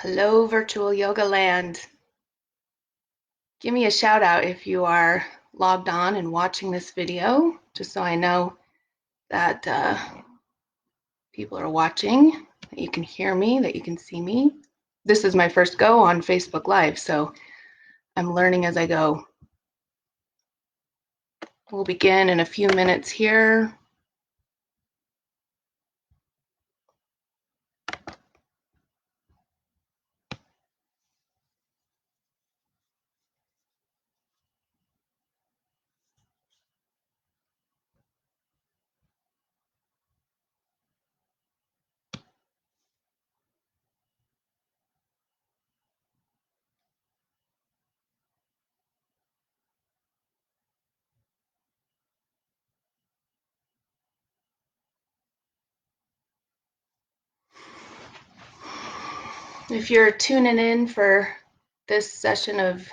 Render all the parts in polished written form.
Hello, virtual yoga land. Give me a shout out if you are logged on and watching this video, just so I know that people are watching, that you can hear me, that you can see me. This is my first go on Facebook Live, so I'm learning as I go. We'll begin in a few minutes here. If you're tuning in for this session of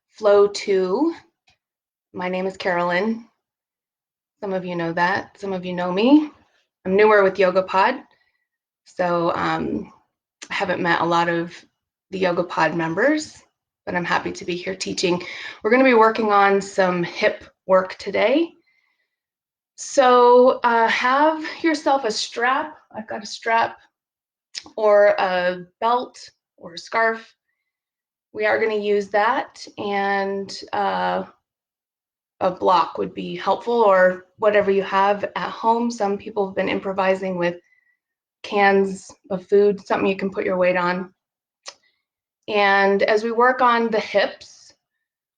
Flow 2, my name is Carolyn. Some of you know that, some of you know me. I'm newer with YogaPod, so I haven't met a lot of the YogaPod members, but I'm happy to be here teaching. We're going to be working on some hip work today. So have yourself a strap. I've got a strap or a belt or a scarf. We are going to use that, and a block would be helpful, or whatever you have at home. Some people have been improvising with cans of food, something you can put your weight on. And as we work on the hips,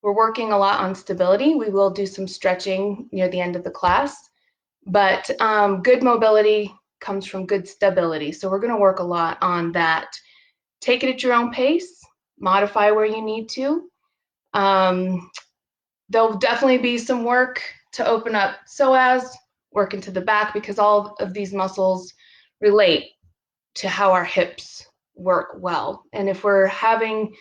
we're working a lot on stability. We will do some stretching near the end of the class, but good mobility comes from good stability. So we're going to work a lot on that. Take it at your own pace, modify where you need to. There'll definitely be some work to open up psoas, work into the back, because all of these muscles relate to how our hips work well. And if we're having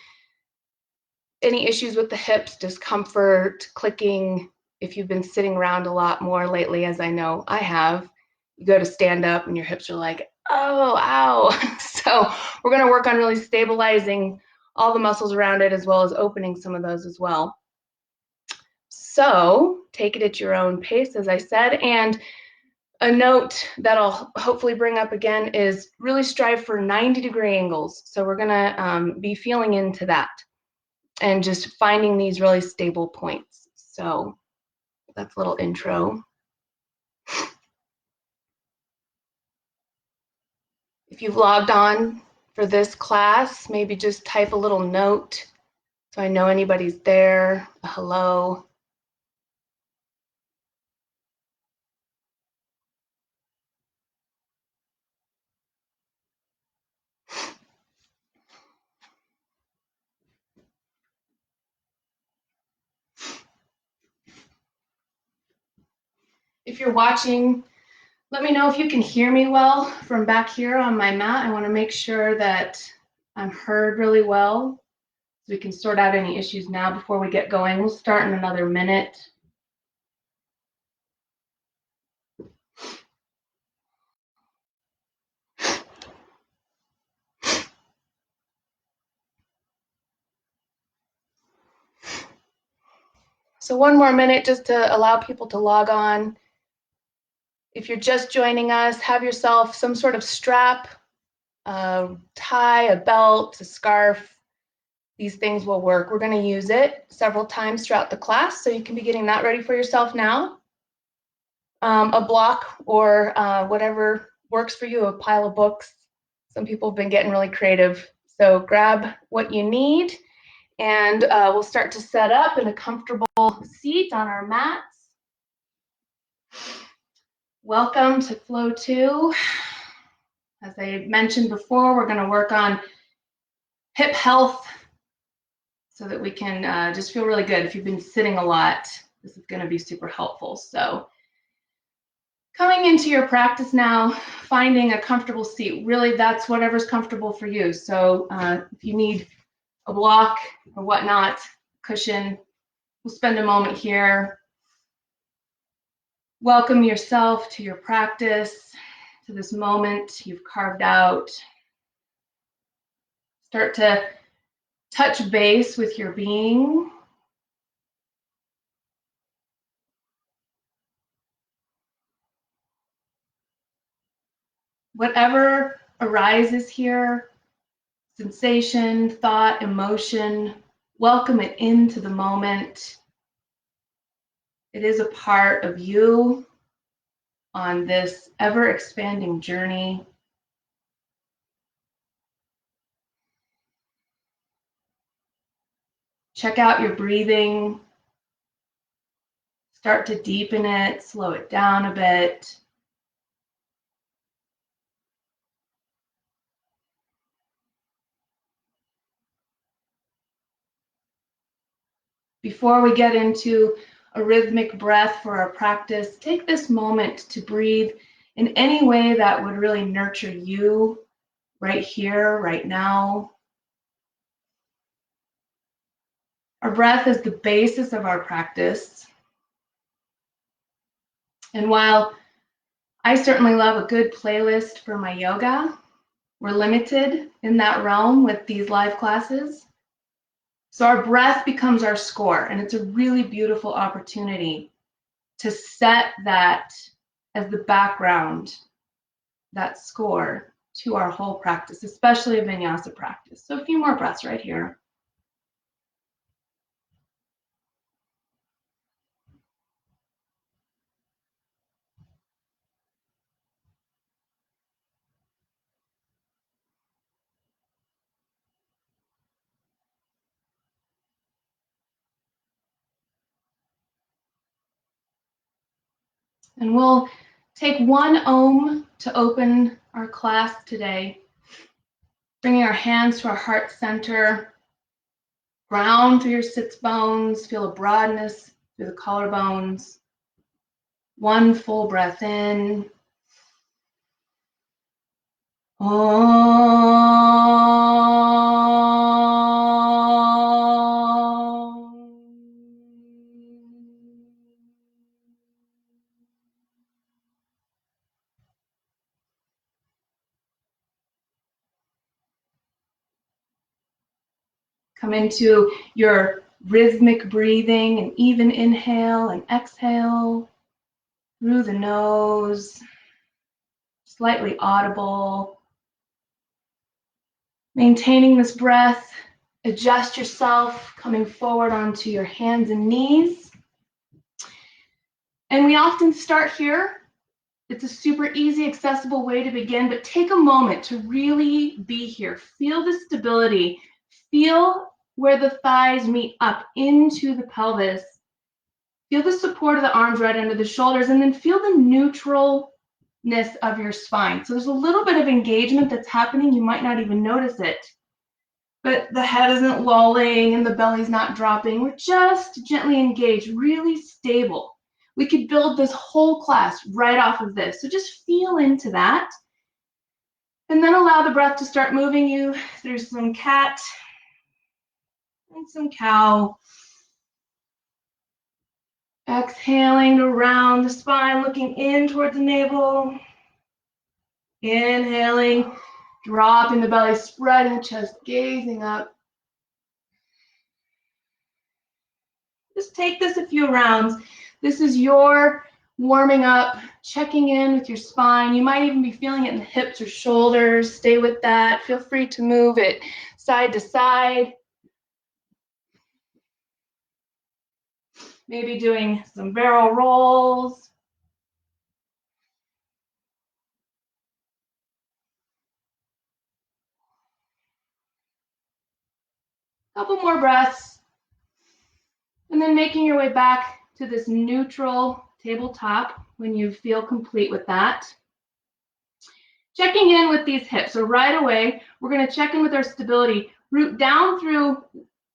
any issues with the hips, discomfort, clicking, if you've been sitting around a lot more lately, as I know I have, you go to stand up and your hips are like, oh, ow. So we're going to work on really stabilizing all the muscles around it, as well as opening some of those as well. So take it at your own pace, as I said. And a note that I'll hopefully bring up again is really strive for 90-degree angles. So we're going to be feeling into that and just finding these really stable points. So that's a little intro. If you've logged on for this class, maybe just type a little note so I know anybody's there, a hello. If you're watching, let me know if you can hear me well from back here on my mat. I want to make sure that I'm heard really well, so we can sort out any issues now before we get going. We'll start in another minute. So one more minute just to allow people to log on. If you're just joining us, have yourself some sort of strap, a tie, a belt, a scarf. These things will work. We're going to use it several times throughout the class, so you can be getting that ready for yourself now. A block or whatever works for you, a pile of books. Some people have been getting really creative. So grab what you need, and we'll start to set up in a comfortable seat on our mats. Welcome to Flow 2. As I mentioned before, we're going to work on hip health so that we can just feel really good. If you've been sitting a lot, this is going to be super helpful. So coming into your practice now, finding a comfortable seat. Really, that's whatever's comfortable for you. So if you need a block or whatnot, cushion, we'll spend a moment here. Welcome yourself to your practice, to this moment you've carved out. Start to touch base with your being. Whatever arises here, sensation, thought, emotion, welcome it into the moment. It is a part of you on this ever-expanding journey. Check out your breathing. Start to deepen it, slow it down a bit. Before we get into a rhythmic breath for our practice, take this moment to breathe in any way that would really nurture you right here, right now. Our breath is the basis of our practice. And while I certainly love a good playlist for my yoga, we're limited in that realm with these live classes. So our breath becomes our score, and it's a really beautiful opportunity to set that as the background, that score to our whole practice, especially a vinyasa practice. So a few more breaths right here. And we'll take one Om to open our class today, bringing our hands to our heart center, ground through your sits bones, feel a broadness through the collarbones. One full breath in. Come into your rhythmic breathing, and even inhale and exhale through the nose, slightly audible. Maintaining this breath, adjust yourself, coming forward onto your hands and knees. And we often start here. It's a super easy, accessible way to begin, but take a moment to really be here. Feel the stability. Feel where the thighs meet up into the pelvis. Feel the support of the arms right under the shoulders, and then feel the neutralness of your spine. So there's a little bit of engagement that's happening. You might not even notice it, but the head isn't lolling and the belly's not dropping. We're just gently engaged, really stable. We could build this whole class right off of this. So just feel into that. And then allow the breath to start moving you through some cat and some cow. Exhaling to round the spine, looking in towards the navel. Inhaling, dropping the belly, spreading the chest, gazing up. Just take this a few rounds. This is your warming up, checking in with your spine. You might even be feeling it in the hips or shoulders. Stay with that. Feel free to move it side to side. Maybe doing some barrel rolls. Couple more breaths. And then making your way back to this neutral tabletop when you feel complete with that. Checking in with these hips. So right away, we're going to check in with our stability. Root down through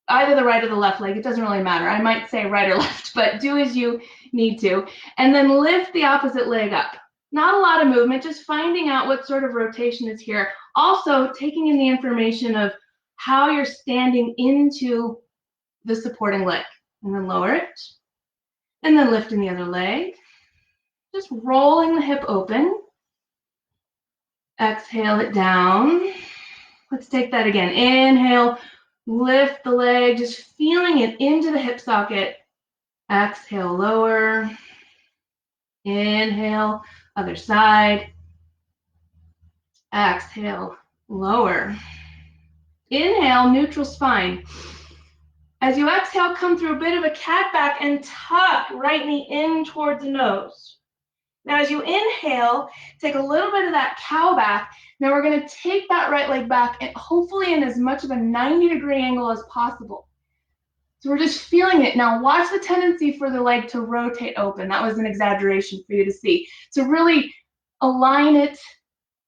either the right or the left leg. It doesn't really matter. I might say right or left, but do as you need to. And then lift the opposite leg up. Not a lot of movement, just finding out what sort of rotation is here. Also, taking in the information of how you're standing into the supporting leg. And then lower it. And then lifting the other leg. Just rolling the hip open. Exhale it down. Let's take that again. Inhale, lift the leg, just feeling it into the hip socket. Exhale, lower. Inhale, other side. Exhale, lower. Inhale, neutral spine. As you exhale, come through a bit of a cat back and tuck right knee in towards the nose. Now, as you inhale, take a little bit of that cow back. Now we're going to take that right leg back, and hopefully in as much of a 90-degree angle as possible. So we're just feeling it. Now watch the tendency for the leg to rotate open. That was an exaggeration for you to see. So really align it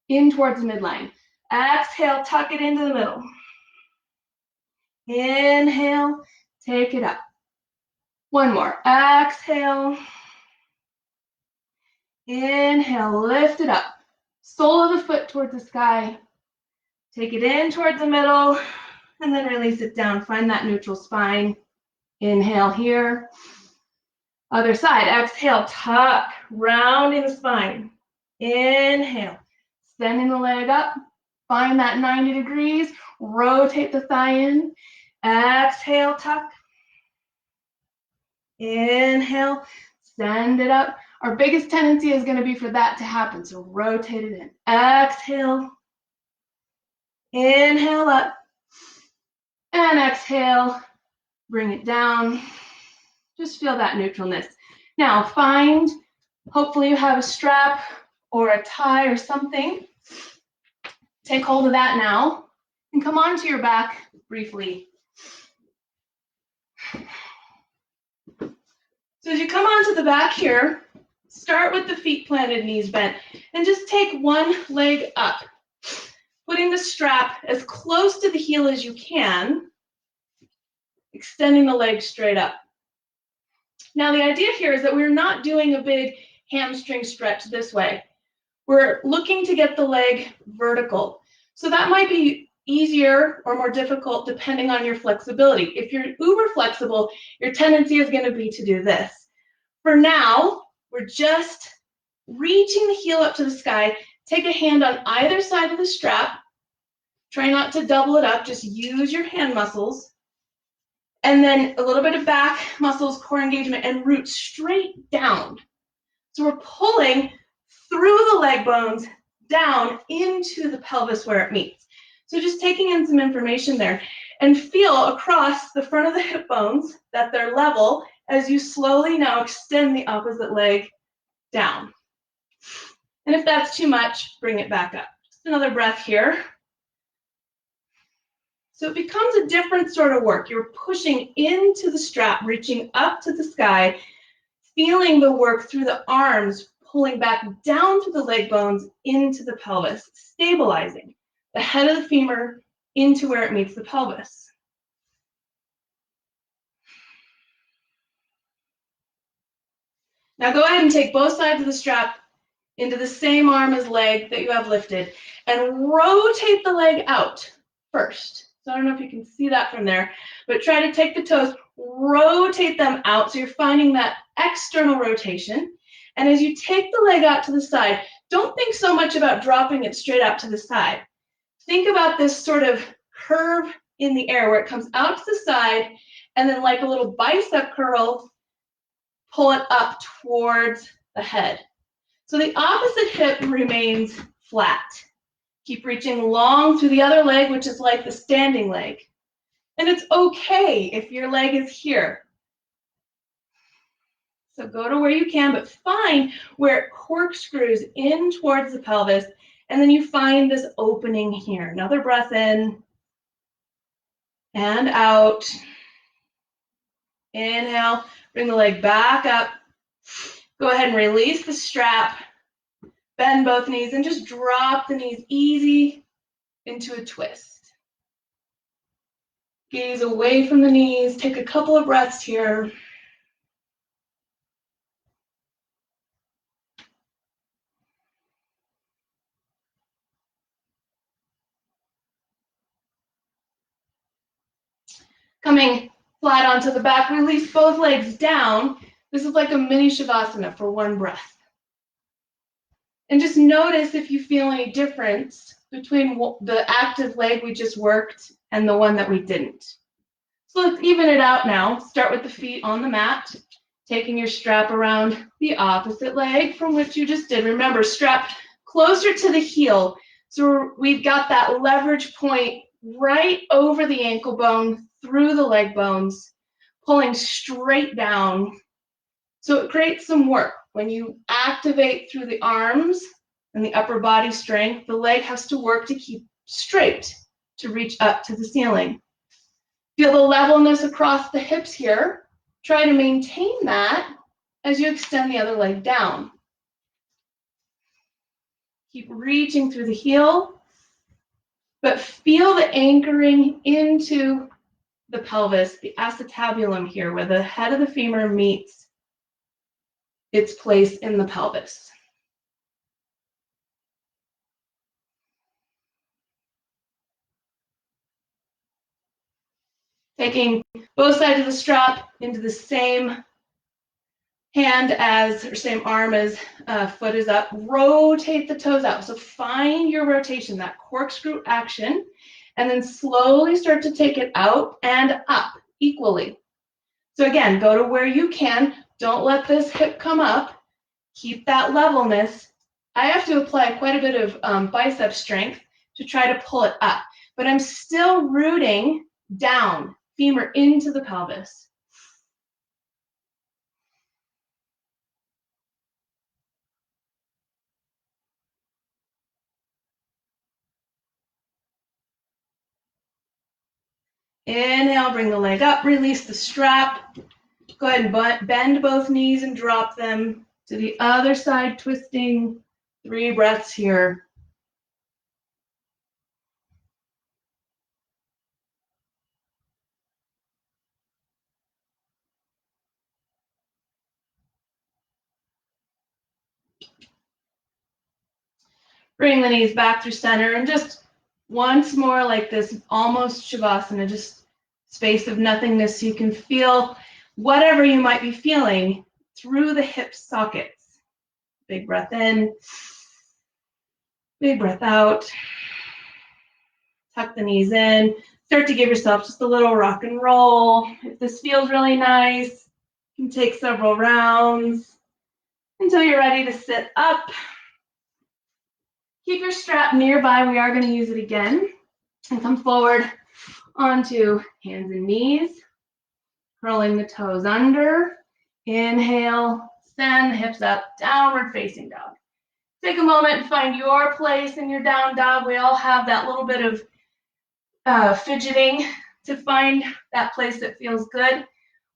in towards the midline. Exhale, tuck it into the middle. Inhale, take it up. One more. Exhale. Inhale, lift it up. Sole of the foot towards the sky. Take it in towards the middle, and then release it down. Find that neutral spine. Inhale here. Other side. Exhale, tuck, rounding the spine. Inhale, sending the leg up. Find that 90 degrees. Rotate the thigh in. Exhale, tuck. Inhale, send it up. Our biggest tendency is going to be for that to happen, so rotate it in. Exhale. Inhale up. And exhale. Bring it down. Just feel that neutralness. Now find, hopefully you have a strap or a tie or something. Take hold of that now and come onto your back briefly. So as you come onto the back here, start with the feet planted, knees bent, and just take one leg up, putting the strap as close to the heel as you can, extending the leg straight up. Now the idea here is that we're not doing a big hamstring stretch this way. We're looking to get the leg vertical. So that might be easier or more difficult depending on your flexibility. If you're uber flexible, your tendency is going to be to do this. For now, we're just reaching the heel up to the sky. Take a hand on either side of the strap. Try not to double it up. Just use your hand muscles. And then a little bit of back muscles, core engagement, and root straight down. So we're pulling through the leg bones down into the pelvis where it meets. So just taking in some information there, and feel across the front of the hip bones that they're level as you slowly now extend the opposite leg down. And if that's too much, bring it back up. Just another breath here. So it becomes a different sort of work. You're pushing into the strap, reaching up to the sky, feeling the work through the arms, pulling back down to the leg bones into the pelvis, stabilizing the head of the femur into where it meets the pelvis. Now go ahead and take both sides of the strap into the same arm as leg that you have lifted and rotate the leg out first. So I don't know if you can see that from there, but try to take the toes, rotate them out so you're finding that external rotation. And as you take the leg out to the side, don't think so much about dropping it straight out to the side. Think about this sort of curve in the air where it comes out to the side and then like a little bicep curl, pull it up towards the head. So the opposite hip remains flat. Keep reaching long through the other leg, which is like the standing leg. And it's okay if your leg is here. So go to where you can, but find where it corkscrews in towards the pelvis, and then you find this opening here. Another breath in and out. Inhale, bring the leg back up. Go ahead and release the strap. Bend both knees and just drop the knees easy into a twist. Gaze away from the knees. Take a couple of breaths here. Coming flat onto the back, release both legs down. This is like a mini Shavasana for one breath. And just notice if you feel any difference between the active leg we just worked and the one that we didn't. So let's even it out now. Start with the feet on the mat, taking your strap around the opposite leg from which you just did. Remember, strap closer to the heel. So we've got that leverage point right over the ankle bone, through the leg bones, pulling straight down. So it creates some work. When you activate through the arms and the upper body strength, the leg has to work to keep straight, to reach up to the ceiling. Feel the levelness across the hips here. Try to maintain that as you extend the other leg down. Keep reaching through the heel, but feel the anchoring into the pelvis, the acetabulum here, where the head of the femur meets its place in the pelvis. Taking both sides of the strap into the same hand as, or same arm as foot is up. Rotate the toes out. So find your rotation, that corkscrew action, and then slowly start to take it out and up equally. So again, go to where you can. Don't let this hip come up. Keep that levelness. I have to apply quite a bit of bicep strength to try to pull it up, but I'm still rooting down, femur into the pelvis. Inhale, bring the leg up, release the strap. Go ahead and bend both knees and drop them to the other side, twisting. 3 breaths here. Bring the knees back through center, and just once more like this, almost Shavasana, just space of nothingness, so you can feel whatever you might be feeling through the hip sockets. Big breath in, big breath out. Tuck the knees in. Start to give yourself just a little rock and roll. If this feels really nice, you can take several rounds until you're ready to sit up. Keep your strap nearby. We are going to use it again. And come forward onto hands and knees, curling the toes under. Inhale, send the hips up, downward facing dog. Take a moment and find your place in your down dog. We all have that little bit of fidgeting to find that place that feels good.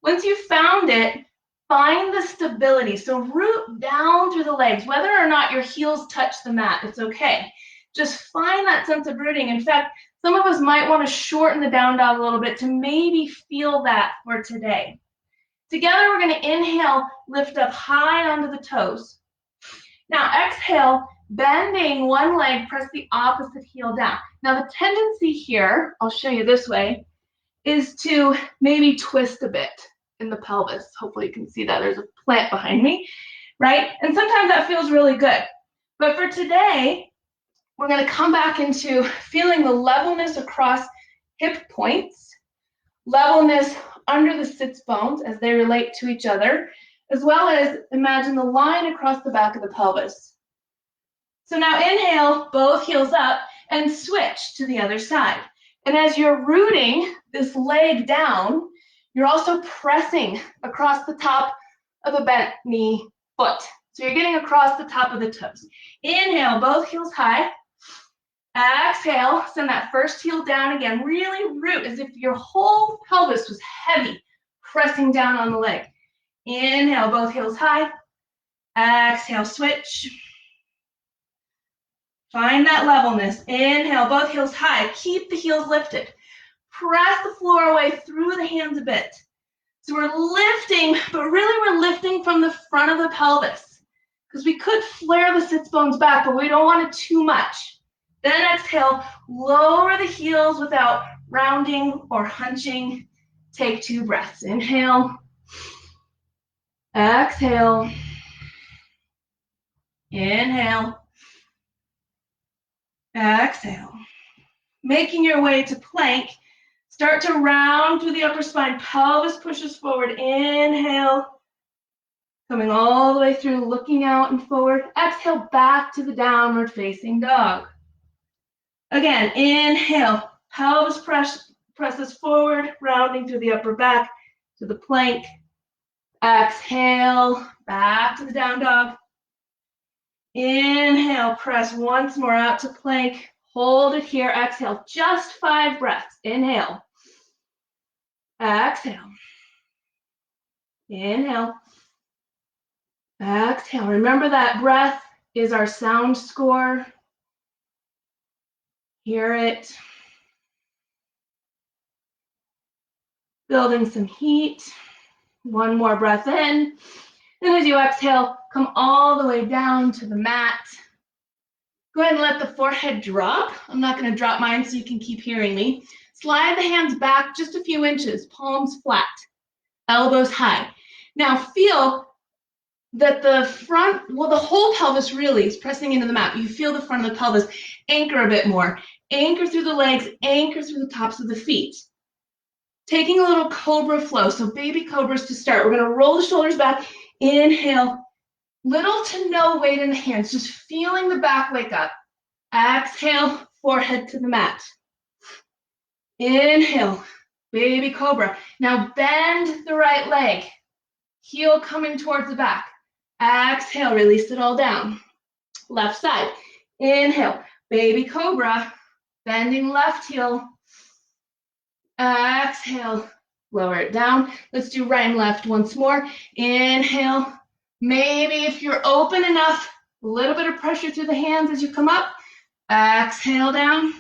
Once you've found it, find the stability. So root down through the legs. Whether or not your heels touch the mat, it's okay. Just find that sense of rooting. In fact, some of us might want to shorten the down dog a little bit to maybe feel that for today. Together, we're going to inhale, lift up high onto the toes. Now exhale, bending one leg, press the opposite heel down. Now the tendency here, I'll show you this way, is to maybe twist a bit in the pelvis. Hopefully you can see that. There's a plant behind me, right? And sometimes that feels really good. But for today, we're going to come back into feeling the levelness across hip points, levelness under the sits bones as they relate to each other, as well as imagine the line across the back of the pelvis. So now inhale, both heels up, and switch to the other side. And as you're rooting this leg down, you're also pressing across the top of a bent knee foot. So you're getting across the top of the toes. Inhale, both heels high. Exhale, send that first heel down again. Really root as if your whole pelvis was heavy, pressing down on the leg. Inhale, both heels high. Exhale, switch. Find that levelness. Inhale, both heels high. Keep the heels lifted. Press the floor away through the hands a bit. So we're lifting, but really we're lifting from the front of the pelvis, because we could flare the sits bones back, but we don't want it too much. Then exhale, lower the heels without rounding or hunching. Take 2 breaths. Inhale. Exhale. Inhale. Exhale. Making your way to plank. Start to round through the upper spine. Pelvis pushes forward. Inhale. Coming all the way through, looking out and forward. Exhale, back to the downward facing dog. Again, inhale. Pelvis presses forward, rounding through the upper back to the plank. Exhale, back to the down dog. Inhale, press once more out to plank. Hold it here. Exhale, just 5 breaths. Inhale. Exhale. Inhale. Exhale. Remember that breath is our sound score. Hear it. Building some heat. One more breath in. And as you exhale, come all the way down to the mat. Go ahead and let the forehead drop. I'm not going to drop mine so you can keep hearing me. Slide the hands back just a few inches, palms flat, elbows high. Now feel that the front, well, the whole pelvis really is pressing into the mat. You feel the front of the pelvis. Anchor a bit more. Anchor through the legs, anchor through the tops of the feet. Taking a little cobra flow, so baby cobras to start. We're going to roll the shoulders back. Inhale. Little to no weight in the hands, just feeling the back wake up. Exhale, forehead to the mat. Inhale, baby cobra. Now bend the right leg. Heel coming towards the back. Exhale, release it all down. Left side. Inhale, baby cobra. Bending left heel. Exhale, lower it down. Let's do right and left once more. Inhale. Maybe if you're open enough, a little bit of pressure through the hands as you come up. Exhale down.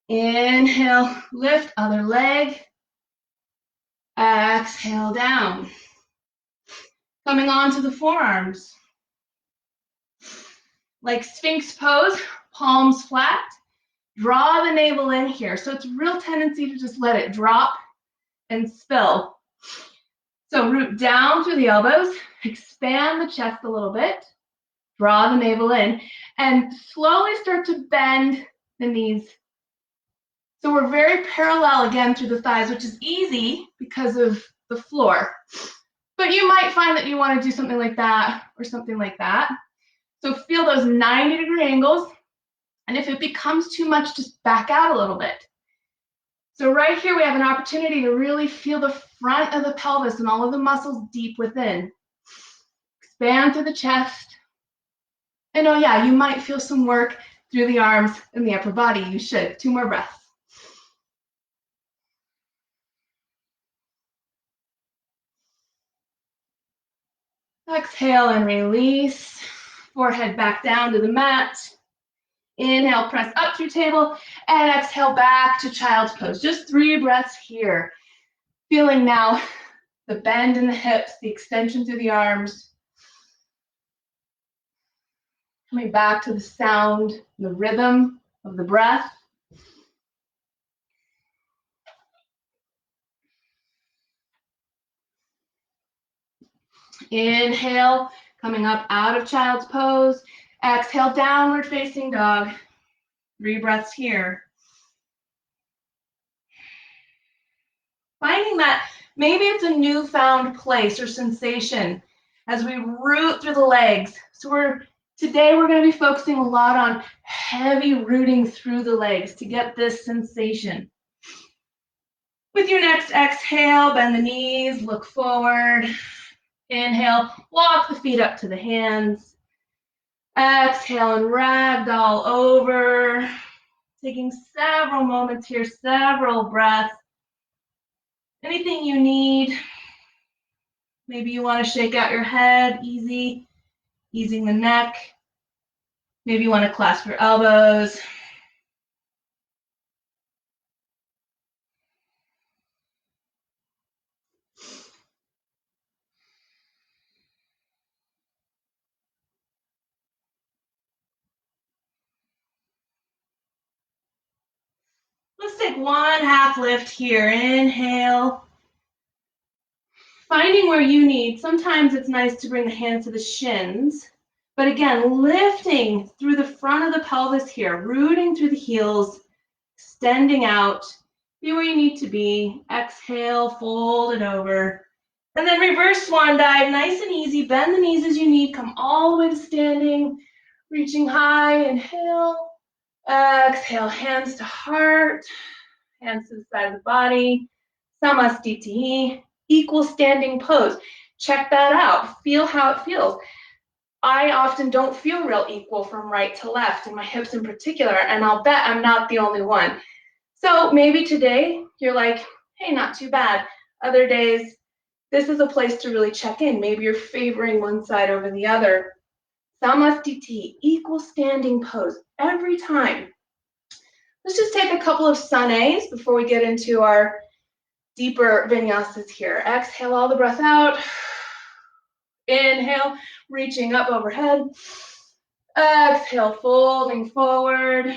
Inhale, lift other leg. Exhale down. Coming on to the forearms. Like Sphinx pose, palms flat. Draw the navel in here. So it's a real tendency to just let it drop and spill. So root down through the elbows, expand the chest a little bit, draw the navel in, and slowly start to bend the knees. So we're very parallel again through the thighs, which is easy because of the floor. But you might find that you want to do something like that or something like that. So feel those 90-degree angles. And if it becomes too much, just back out a little bit. So right here, we have an opportunity to really feel the front of the pelvis and all of the muscles deep within. Expand through the chest. And oh yeah, you might feel some work through the arms and the upper body. You should. 2 more breaths. Exhale and release. Forehead back down to the mat. Inhale, press up through table, and exhale back to child's pose. Just 3 breaths here. Feeling now the bend in the hips, the extension through the arms. Coming back to the sound, the rhythm of the breath. Inhale, coming up out of child's pose. Exhale, downward facing dog. 3 breaths here. Finding that maybe it's a newfound place or sensation as we root through the legs. So today we're going to be focusing a lot on heavy rooting through the legs to get this sensation. With your next exhale, bend the knees, look forward. Inhale, walk the feet up to the hands. Exhale and ragdoll over. Taking several moments here, several breaths. Anything you need. Maybe you want to shake out your head, easy, easing the neck. Maybe you want to clasp your elbows. Let's take 1 half lift here. Inhale. Finding where you need. Sometimes it's nice to bring the hands to the shins. But again, lifting through the front of the pelvis here, rooting through the heels, extending out, be where you need to be. Exhale, fold it over. And then reverse swan dive, nice and easy. Bend the knees as you need. Come all the way to standing, reaching high. Inhale, exhale, hands to heart, hands to the side of the body. Samastiti, equal standing pose. Check that out. Feel how it feels. I often don't feel real equal from right to left, in my hips in particular, and I'll bet I'm not the only one. So maybe today you're like, hey, not too bad. Other days, this is a place to really check in. Maybe you're favoring one side over the other. Samastiti, equal standing pose every time. Let's just take a couple of sanes before we get into our deeper vinyasas here. Exhale all the breath out. Inhale, reaching up overhead. Exhale, folding forward.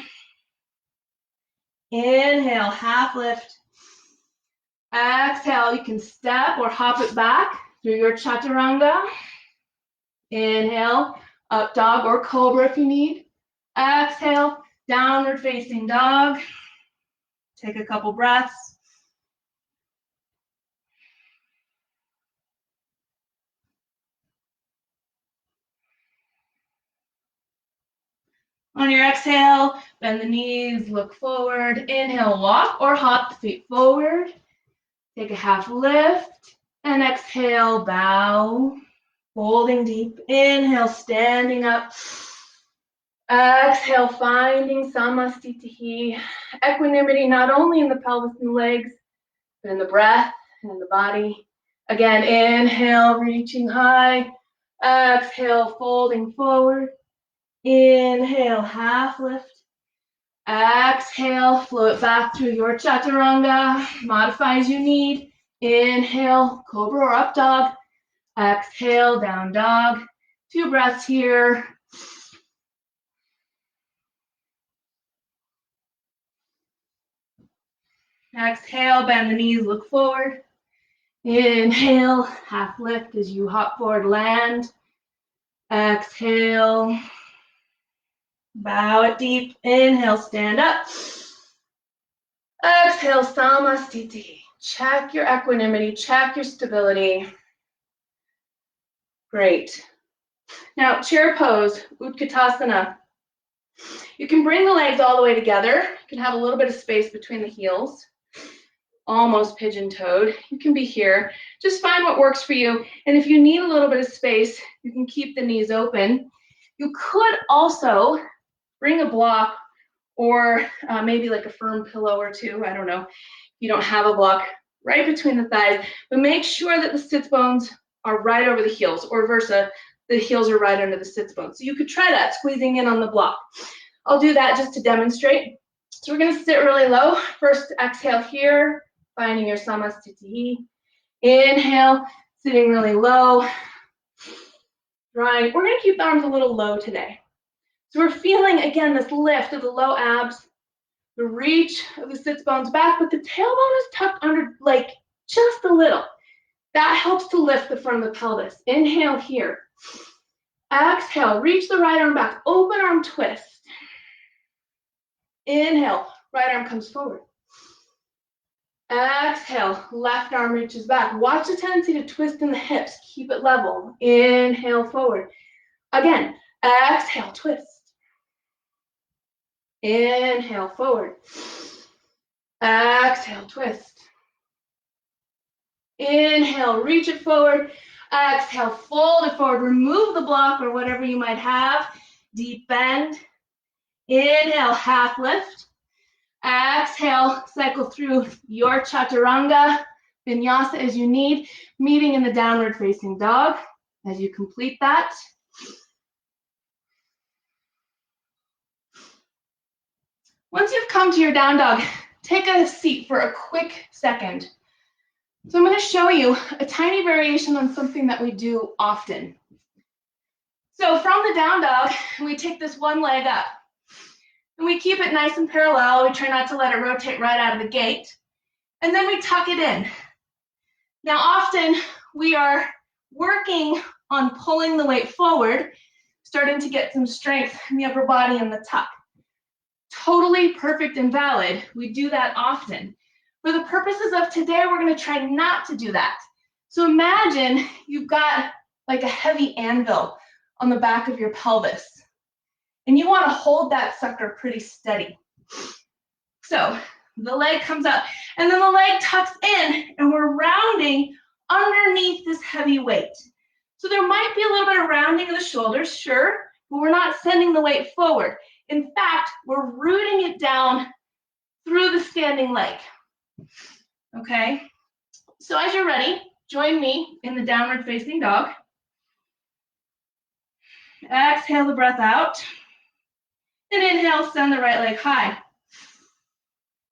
Inhale, half lift. Exhale, you can step or hop it back through your chaturanga. Inhale, up dog or cobra if you need. Exhale, downward facing dog. Take a couple breaths. On your exhale, bend the knees, look forward. Inhale, walk or hop the feet forward. Take a half lift. And exhale, bow. Folding deep. Inhale, standing up. Exhale, finding samastiti. Equanimity not only in the pelvis and legs, but in the breath and in the body. Again, inhale, reaching high. Exhale, folding forward. Inhale, half lift. Exhale, flow it back through your chaturanga. Modify as you need. Inhale, cobra or up dog. Exhale, down dog. 2 breaths here. Exhale, bend the knees, look forward. Inhale, half lift as you hop forward, land. Exhale, bow it deep. Inhale, stand up. Exhale, samastiti. Check your equanimity, check your stability. Great. Now, chair pose, Utkatasana. You can bring the legs all the way together. You can have a little bit of space between the heels. Almost pigeon-toed. You can be here. Just find what works for you. And if you need a little bit of space, you can keep the knees open. You could also bring a block or maybe like a firm pillow or two. I don't know. You don't have a block right between the thighs, but make sure that the sits bones are right over the heels, or versa, the heels are right under the sits bones. So you could try that, squeezing in on the block. I'll do that just to demonstrate. So we're gonna sit really low. First, exhale here, finding your samastiti. Inhale, sitting really low. Drawing. We're gonna keep the arms a little low today. So we're feeling, again, this lift of the low abs, the reach of the sits bones back, but the tailbone is tucked under, like, just a little. That helps to lift the front of the pelvis. Inhale here. Exhale, reach the right arm back. Open arm twist. Inhale, right arm comes forward. Exhale, left arm reaches back. Watch the tendency to twist in the hips. Keep it level. Inhale, forward. Again, exhale, twist. Inhale, forward. Exhale, twist. Inhale, reach it forward. Exhale, fold it forward. Remove the block or whatever you might have. Deep bend. Inhale, half lift. Exhale, cycle through your chaturanga, vinyasa as you need, meeting in the downward facing dog as you complete that. Once you've come to your down dog, take a seat for a quick second. So I'm going to show you a tiny variation on something that we do often. So from the down dog, we take this one leg up. And we keep it nice and parallel. We try not to let it rotate right out of the gate. And then we tuck it in. Now often we are working on pulling the weight forward. starting to get some strength in the upper body and the tuck. Totally perfect and valid. We do that often. For the purposes of today, we're going to try not to do that. So imagine you've got like a heavy anvil on the back of your pelvis, and you want to hold that sucker pretty steady. So the leg comes up, and then the leg tucks in, and we're rounding underneath this heavy weight. So there might be a little bit of rounding of the shoulders, sure, but we're not sending the weight forward. In fact, we're rooting it down through the standing leg. Okay? So as you're ready, join me in the downward facing dog. Exhale the breath out. And inhale, send the right leg high.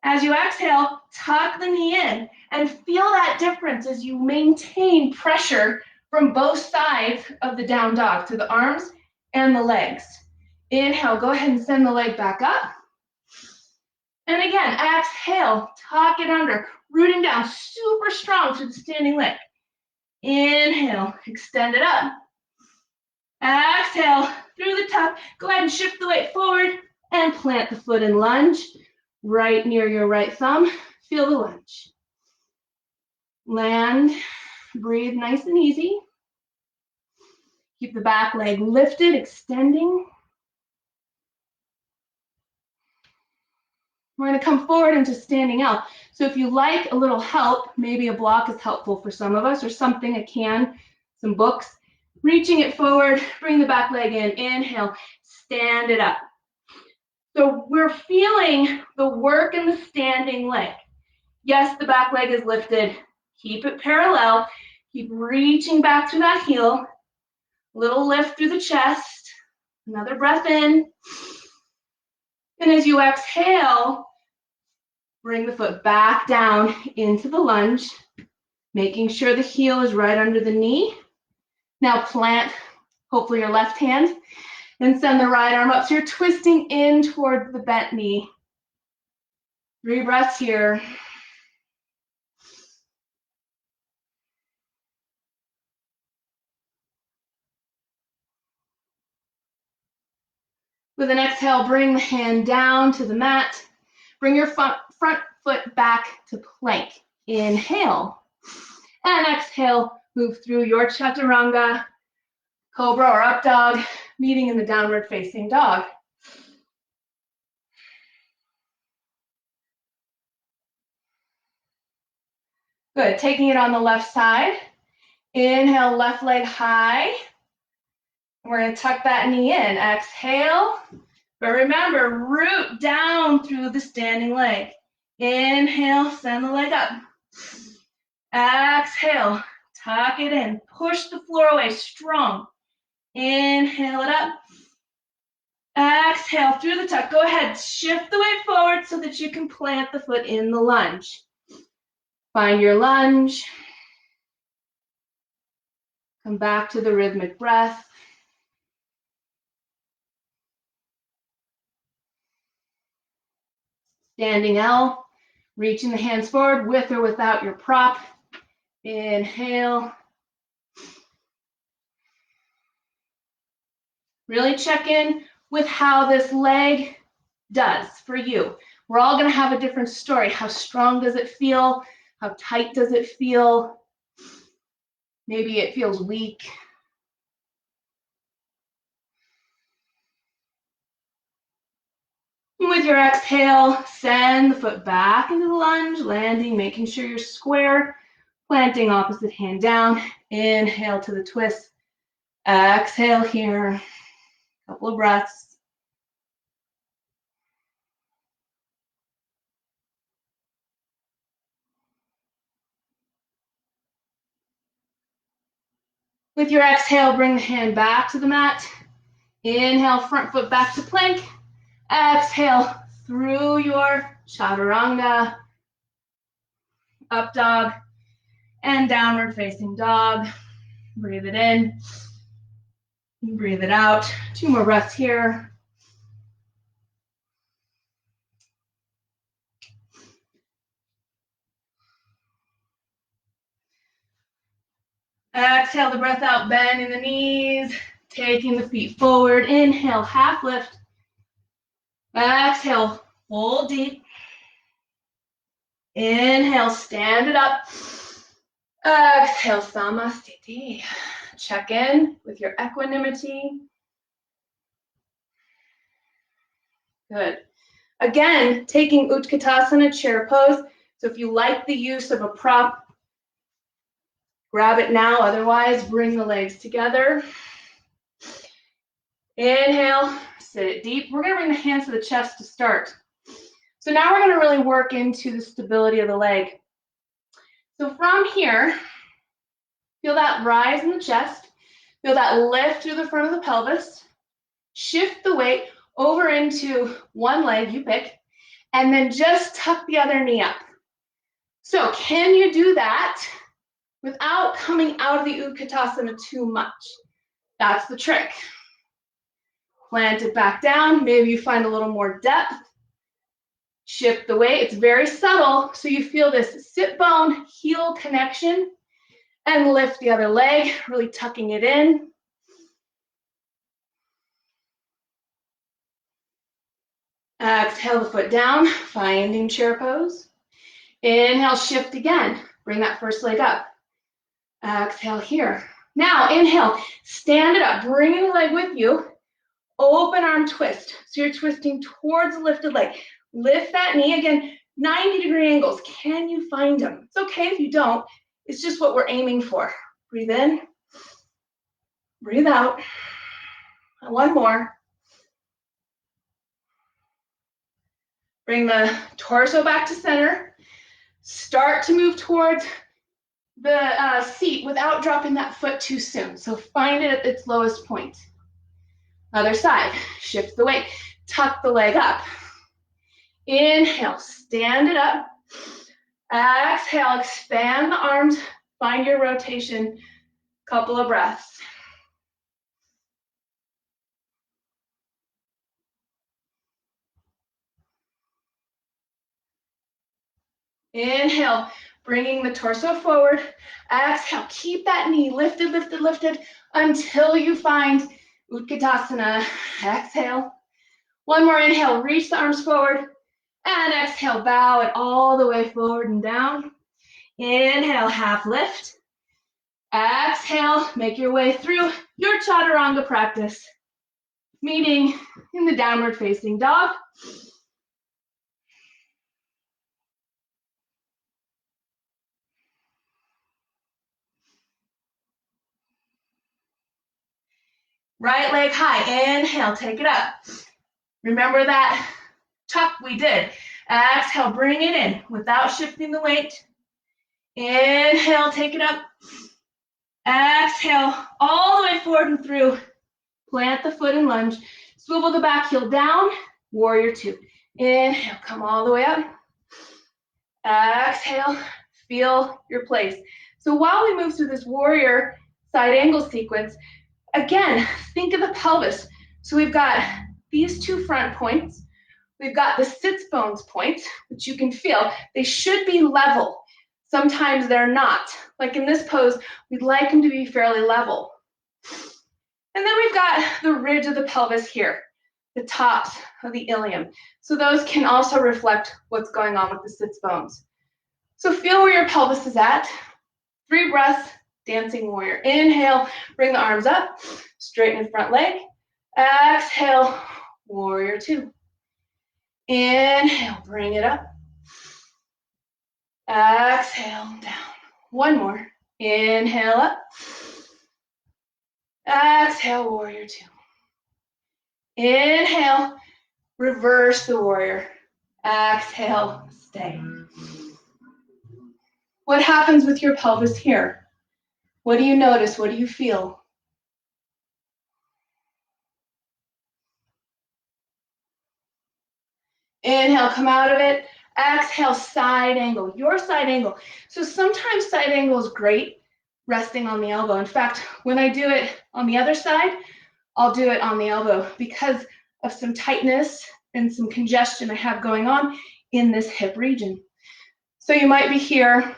As you exhale, tuck the knee in and feel that difference as you maintain pressure from both sides of the down dog, to the arms and the legs. Inhale, go ahead and send the leg back up. And again, exhale, tuck it under, rooting down super strong to the standing leg. Inhale, extend it up. Exhale, through the tuck, go ahead and shift the weight forward and plant the foot in lunge, right near your right thumb. Feel the lunge. Land, breathe nice and easy. Keep the back leg lifted, extending. We're going to come forward into standing L. So if you like a little help, maybe a block is helpful for some of us, or something, a can, some books. Reaching it forward, bring the back leg in, inhale, stand it up. So we're feeling the work in the standing leg. Yes, the back leg is lifted. Keep it parallel. Keep reaching back through that heel. Little lift through the chest. Another breath in. And as you exhale, bring the foot back down into the lunge, making sure the heel is right under the knee. Now plant, hopefully your left hand, and send the right arm up. So you're twisting in toward the bent knee. 3 breaths here. With an exhale, bring the hand down to the mat. Bring your front foot back to plank. Inhale. And exhale, move through your chaturanga, cobra or up dog, meeting in the downward facing dog. Good, taking it on the left side. Inhale, left leg high. We're going to tuck that knee in. Exhale. But remember, root down through the standing leg. Inhale, send the leg up. Exhale, tuck it in. Push the floor away, strong. Inhale it up. Exhale through the tuck. Go ahead, shift the weight forward so that you can plant the foot in the lunge. Find your lunge. Come back to the rhythmic breath. Standing L, reaching the hands forward with or without your prop. Inhale. Really check in with how this leg does for you. We're all going to have a different story. How strong does it feel? How tight does it feel? Maybe it feels weak. With your exhale, send the foot back into the lunge, landing, making sure you're square, planting opposite hand down. Inhale to the twist. Exhale here. Couple of breaths. With your exhale, bring the hand back to the mat. Inhale, front foot back to plank. Exhale through your chaturanga, up dog, and downward facing dog. Breathe it in, breathe it out. 2 more breaths here. Exhale the breath out, bend in the knees, taking the feet forward. Inhale, half lift. Exhale, hold deep. Inhale, stand it up. Exhale, Samasthiti. Check in with your equanimity. Good. Again, taking Utkatasana, chair pose. So if you like the use of a prop, grab it now. Otherwise, bring the legs together. Inhale, sit it deep. We're going to bring the hands to the chest to start. So now we're going to really work into the stability of the leg. So from here, feel that rise in the chest. Feel that lift through the front of the pelvis. Shift the weight over into one leg, you pick, and then just tuck the other knee up. So can you do that without coming out of the Utkatasana too much? That's the trick. Plant it back down. Maybe you find a little more depth. Shift the weight. It's very subtle, so you feel this sit bone heel connection, and lift the other leg, really tucking it in. Exhale the foot down, finding chair pose. Inhale, shift again. Bring that first leg up. Exhale here. Now inhale, stand it up, bringing the leg with you. Open arm twist. So you're twisting towards the lifted leg. Lift that knee again, 90-degree angles. Can you find them? It's okay if you don't. It's just what we're aiming for. Breathe in, breathe out. One more. Bring the torso back to center. Start to move towards the seat without dropping that foot too soon. So find it at its lowest point. Other side, shift the weight, tuck the leg up. Inhale, stand it up. Exhale, expand the arms, find your rotation, couple of breaths. Inhale, bringing the torso forward. Exhale, keep that knee lifted, lifted, lifted until you find Utkatasana. Exhale. One more inhale, reach the arms forward. And exhale, bow it all the way forward and down. Inhale, half lift. Exhale, make your way through your chaturanga practice, meaning in the downward facing dog. Right leg high, inhale, take it up. Remember that tuck we did. Exhale, bring it in without shifting the weight. Inhale, take it up. Exhale, all the way forward and through. Plant the foot and lunge. Swivel the back heel down, warrior two. Inhale, come all the way up. Exhale, feel your place. So while we move through this warrior side angle sequence, again, think of the pelvis. So we've got these two front points. We've got the sits bones point, which you can feel. They should be level. Sometimes they're not. Like in this pose, we'd like them to be fairly level. And then we've got the ridge of the pelvis here, the tops of the ilium. So those can also reflect what's going on with the sits bones. So feel where your pelvis is at. 3 breaths, dancing warrior. Inhale, bring the arms up, straighten the front leg. Exhale, warrior two. Inhale, bring it up. Exhale, down. One more. Inhale up. Exhale, warrior two. Inhale, reverse the warrior. Exhale, stay. What happens with your pelvis here? What do you notice? What do you feel? Inhale, come out of it. Exhale, side angle, your side angle. So sometimes side angle is great, resting on the elbow. In fact, when I do it on the other side, I'll do it on the elbow because of some tightness and some congestion I have going on in this hip region. So you might be here,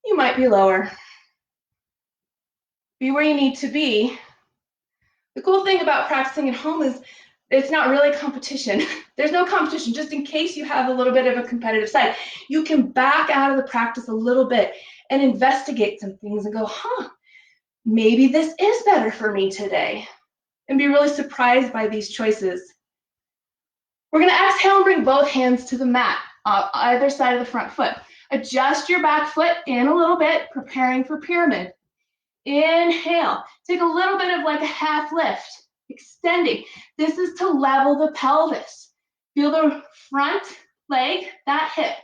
you might be lower. be where you need to be. The cool thing about practicing at home is it's not really competition. There's no competition, just in case you have a little bit of a competitive side. You can back out of the practice a little bit and investigate some things and go, maybe this is better for me today, and be really surprised by these choices. We're going to exhale and bring both hands to the mat, either side of the front foot. Adjust your back foot in a little bit, preparing for pyramid. Inhale, take a little bit of like a half lift, extending. This is to level the pelvis. Feel the front leg, that hip,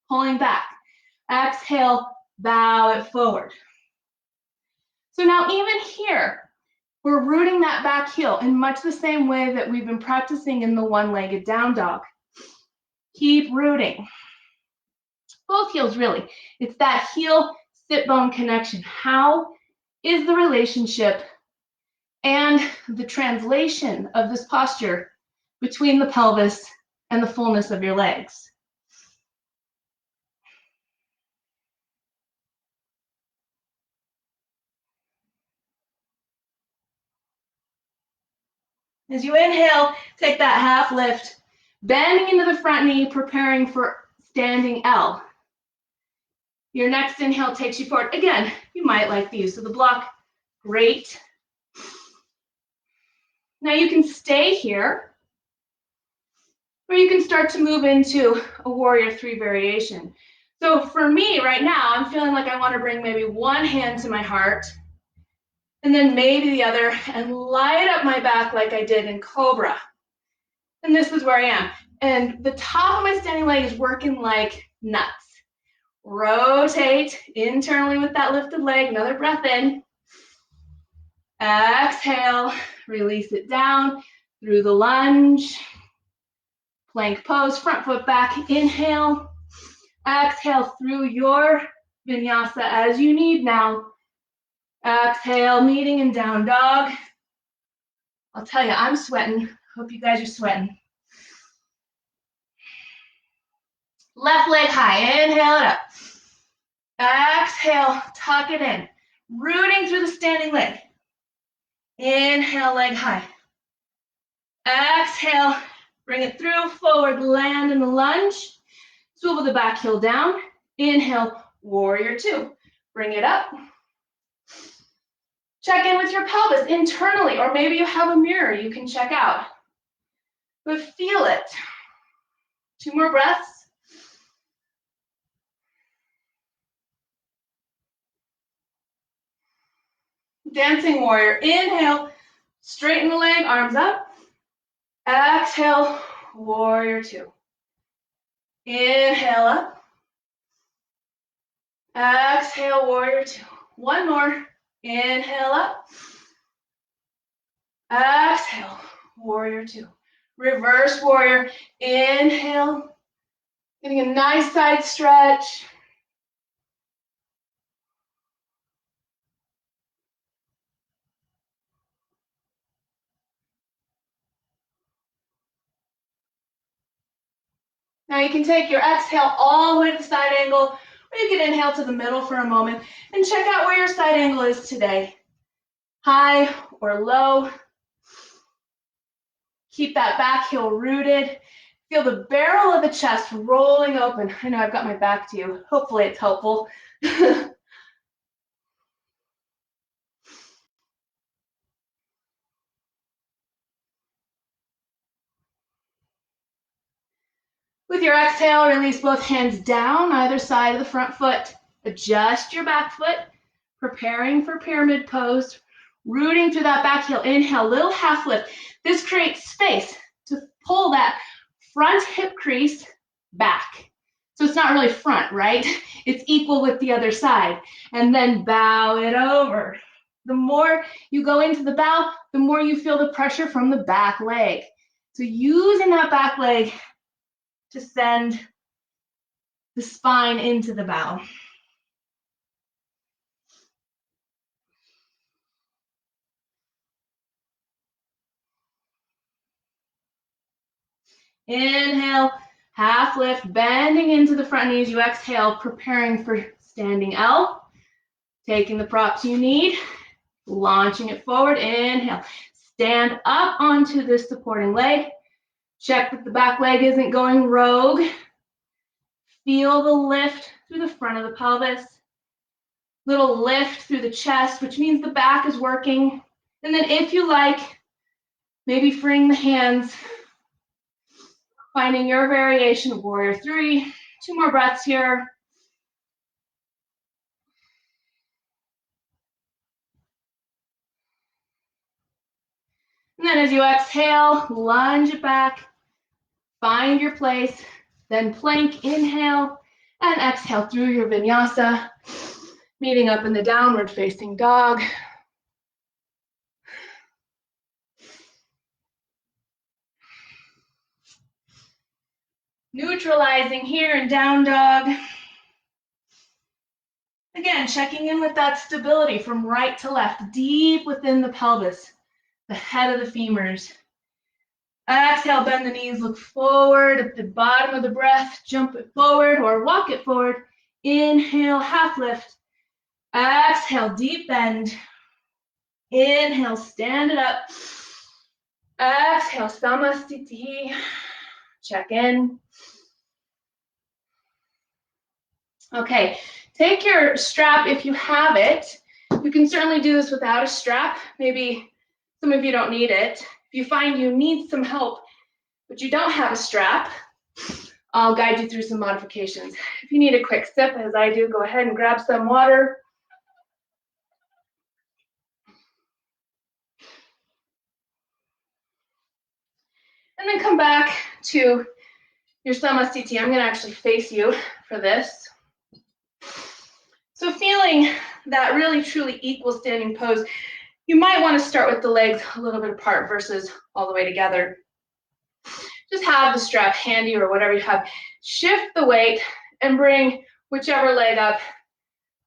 pulling back. Exhale, bow it forward. So now even here, we're rooting that back heel in much the same way that we've been practicing in the one-legged down dog. Keep rooting. Both heels really. It's that heel sit bone connection. How is the relationship and the translation of this posture between the pelvis and the fullness of your legs? As you inhale, take that half lift, bending into the front knee, preparing for standing L. Your next inhale takes you forward. Again, you might like the use of the block. Great. Now you can stay here, or you can start to move into a warrior 3 variation. So for me right now, I'm feeling like I want to bring maybe one hand to my heart, and then maybe the other, and light up my back like I did in Cobra. And this is where I am. And the top of my standing leg is working like nuts. Rotate internally with that lifted leg. Another breath in. Exhale, release it down through the lunge. Plank pose, front foot back. Inhale. Exhale through your vinyasa as you need now. Exhale, meeting in down dog. I'll tell you, I'm sweating. Hope you guys are sweating. Left leg high, inhale it up. Exhale, tuck it in. Rooting through the standing leg. Inhale, leg high. Exhale, bring it through, forward, land in the lunge. Swivel the back heel down. Inhale, warrior 2. Bring it up. Check in with your pelvis internally, or maybe you have a mirror you can check out. But feel it. 2 more breaths. Dancing warrior. Inhale, straighten the leg, arms up. Exhale, warrior 2. Inhale up. Exhale, warrior 2. One more. Inhale up. Exhale, warrior 2. Reverse warrior. Inhale. Getting a nice side stretch. Now you can take your exhale all the way to the side angle, or you can inhale to the middle for a moment and check out where your side angle is today. High or low. Keep that back heel rooted. Feel the barrel of the chest rolling open. I know I've got my back to you. Hopefully it's helpful. With your exhale, release both hands down either side of the front foot. Adjust your back foot, preparing for pyramid pose, rooting through that back heel. Inhale, little half lift. This creates space to pull that front hip crease back. So it's not really front, right? It's equal with the other side. And then bow it over. The more you go into the bow, the more you feel the pressure from the back leg. So using that back leg to send the spine into the bow. Inhale, half lift, bending into the front knee as you exhale, preparing for standing L. Taking the props you need. Launching it forward, inhale. Stand up onto this supporting leg. Check that the back leg isn't going rogue. Feel the lift through the front of the pelvis. Little lift through the chest, which means the back is working. And then if you like, maybe freeing the hands, finding your variation of warrior 3. 2 more breaths here. And then as you exhale, lunge it back, find your place, then plank, inhale, and exhale through your vinyasa, meeting up in the downward facing dog. Neutralizing here in down dog. Again, checking in with that stability from right to left, deep within the pelvis, the head of the femurs. Exhale, bend the knees, look forward at the bottom of the breath, jump it forward or walk it forward. Inhale, half lift. Exhale, deep bend. Inhale, stand it up. Exhale, samasthiti. Check in. Okay, take your strap if you have it. You can certainly do this without a strap. Maybe some of you don't need it. If you find you need some help, but you don't have a strap, I'll guide you through some modifications. If you need a quick sip, as I do, go ahead and grab some water. And then come back to your samasthiti. I'm going to actually face you for this. So feeling that really truly equal standing pose, you might want to start with the legs a little bit apart versus all the way together. Just have the strap handy or whatever you have. Shift the weight and bring whichever leg up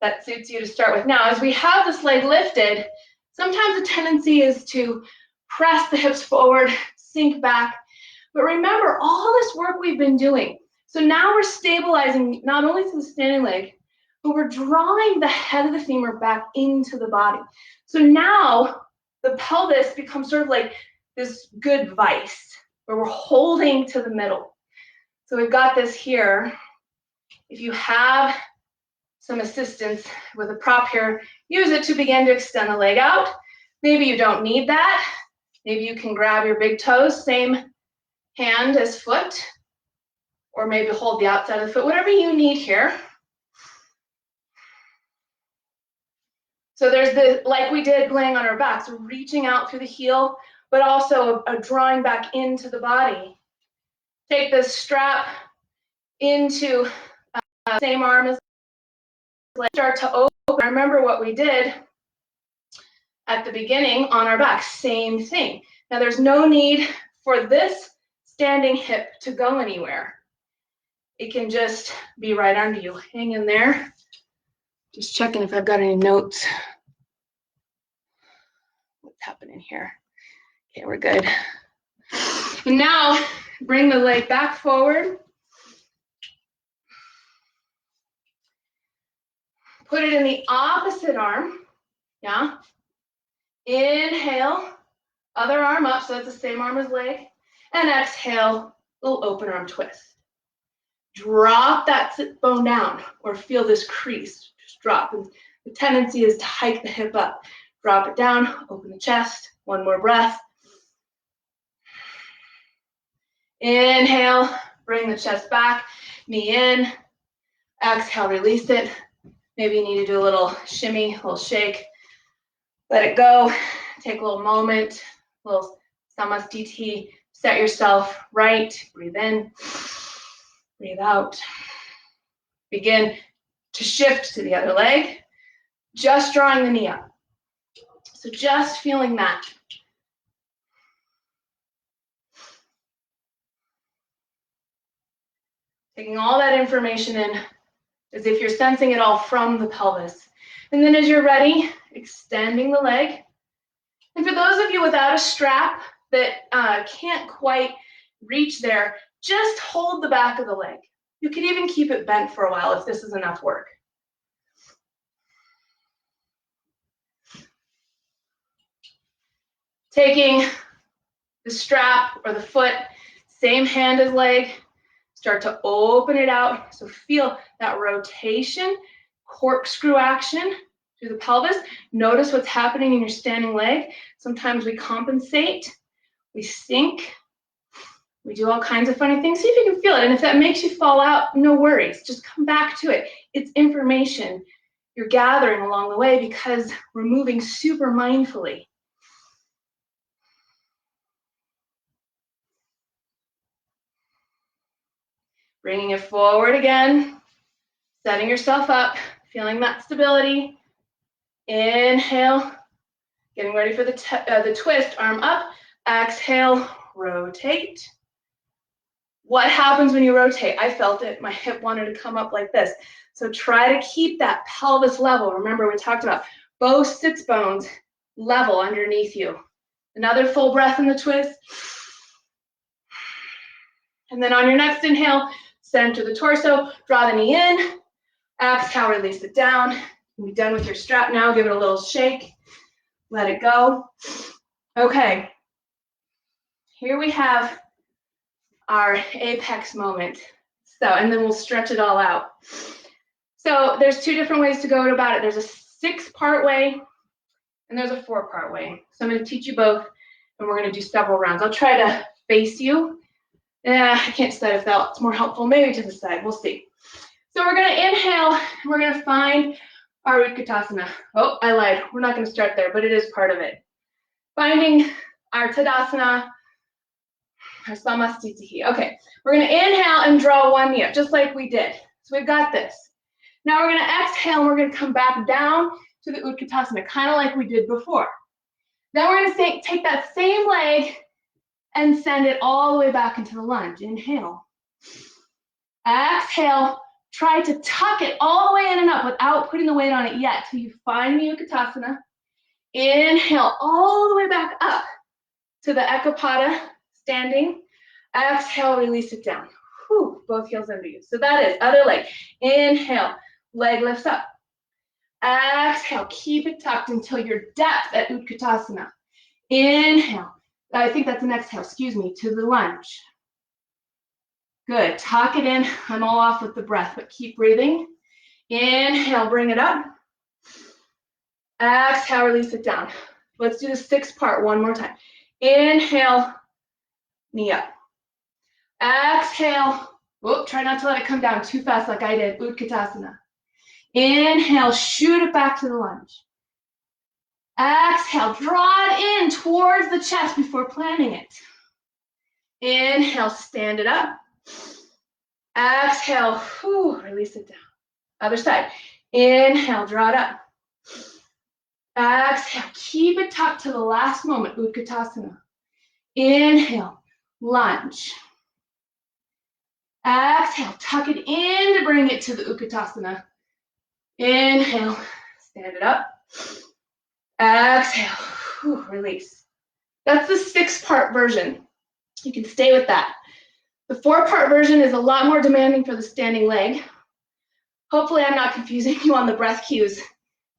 that suits you to start with. Now, as we have this leg lifted, sometimes the tendency is to press the hips forward, sink back. But remember all this work we've been doing. So now we're stabilizing not only to the standing leg, but we're drawing the head of the femur back into the body. So now the pelvis becomes sort of like this good vice where we're holding to the middle. So we've got this here. If you have some assistance with a prop here, use it to begin to extend the leg out. Maybe you don't need that. Maybe you can grab your big toes, same hand as foot, or maybe hold the outside of the foot, whatever you need here. So there's the, like we did laying on our backs, so reaching out through the heel, but also a drawing back into the body. Take this strap into same arm as start to open. Remember what we did at the beginning on our back, same thing. Now there's no need for this standing hip to go anywhere. It can just be right under you. Hang in there. Just checking if I've got any notes. What's happening here? Okay, we're good. And now bring the leg back forward. Put it in the opposite arm. Yeah. Inhale, other arm up, so it's the same arm as leg. And exhale, little open arm twist. Drop that sit bone down or feel this crease. Just drop. And the tendency is to hike the hip up. Drop it down, open the chest. One more breath. Inhale, bring the chest back, knee in. Exhale, release it. Maybe you need to do a little shimmy, a little shake. Let it go. Take a little moment, a little samasthiti. Set yourself right. Breathe in, breathe out. Begin to shift to the other leg. Just drawing the knee up. So just feeling that. Taking all that information in as if you're sensing it all from the pelvis. And then as you're ready, extending the leg. And for those of you without a strap that can't quite reach there, just hold the back of the leg. You can even keep it bent for a while if this is enough work. Taking the strap or the foot, same hand as leg, start to open it out. So feel that rotation, corkscrew action through the pelvis. Notice what's happening in your standing leg. Sometimes we compensate, we sink, we do all kinds of funny things. See if you can feel it. And if that makes you fall out, no worries. Just come back to it. It's information you're gathering along the way because we're moving super mindfully. Bringing it forward again, setting yourself up, feeling that stability. Inhale, getting ready for the twist, arm up. Exhale, rotate. What happens when you rotate? I felt it. My hip wanted to come up like this. So try to keep that pelvis level. Remember, we talked about both sits bones level underneath you. Another full breath in the twist. And then on your next inhale, center the torso, draw the knee in. Exhale, release it down. You'll be done with your strap now. Give it a little shake. Let it go. Okay. Here we have our apex moment. So, and then we'll stretch it all out. So there's two different ways to go about it. There's a 6-part way and there's a 4-part way. So I'm going to teach you both and we're going to do several rounds. I'll try to face you. I can't decide if that's more helpful. Maybe to the side. We'll see. So we're going to inhale. And we're going to find our Utkatasana. Oh, I lied. We're not going to start there, but it is part of it. Finding our Tadasana, our Samastitihi. Okay, we're going to inhale and draw one knee up, just like we did. So we've got this. Now we're going to exhale and we're going to come back down to the Utkatasana, kind of like we did before. Then we're going to take that same leg and send it all the way back into the lunge. Inhale. Exhale. Try to tuck it all the way in and up without putting the weight on it yet till you find the Utkatasana. Inhale all the way back up to the Ekapada, standing. Exhale, release it down. Whew, both heels under you. So that is other leg. Inhale, leg lifts up. Exhale, keep it tucked until your depth at Utkatasana. Inhale. I think that's an exhale, excuse me, to the lunge. Good, tuck it in. I'm all off with the breath, but keep breathing. Inhale, bring it up. Exhale, release it down. Let's do the 6-part one more time. Inhale, knee up. Exhale, whoop, try not to let it come down too fast like I did, Utkatasana. Inhale, shoot it back to the lunge. Exhale, draw it in towards the chest before planting it. Inhale, stand it up. Exhale, whew, release it down. Other side. Inhale, draw it up. Exhale, keep it tucked to the last moment, Utkatasana. Inhale, lunge. Exhale, tuck it in to bring it to the Utkatasana. Inhale, stand it up. Exhale, whew, release. That's the 6-part version. You can stay with that. The 4-part version is a lot more demanding for the standing leg. Hopefully I'm not confusing you on the breath cues.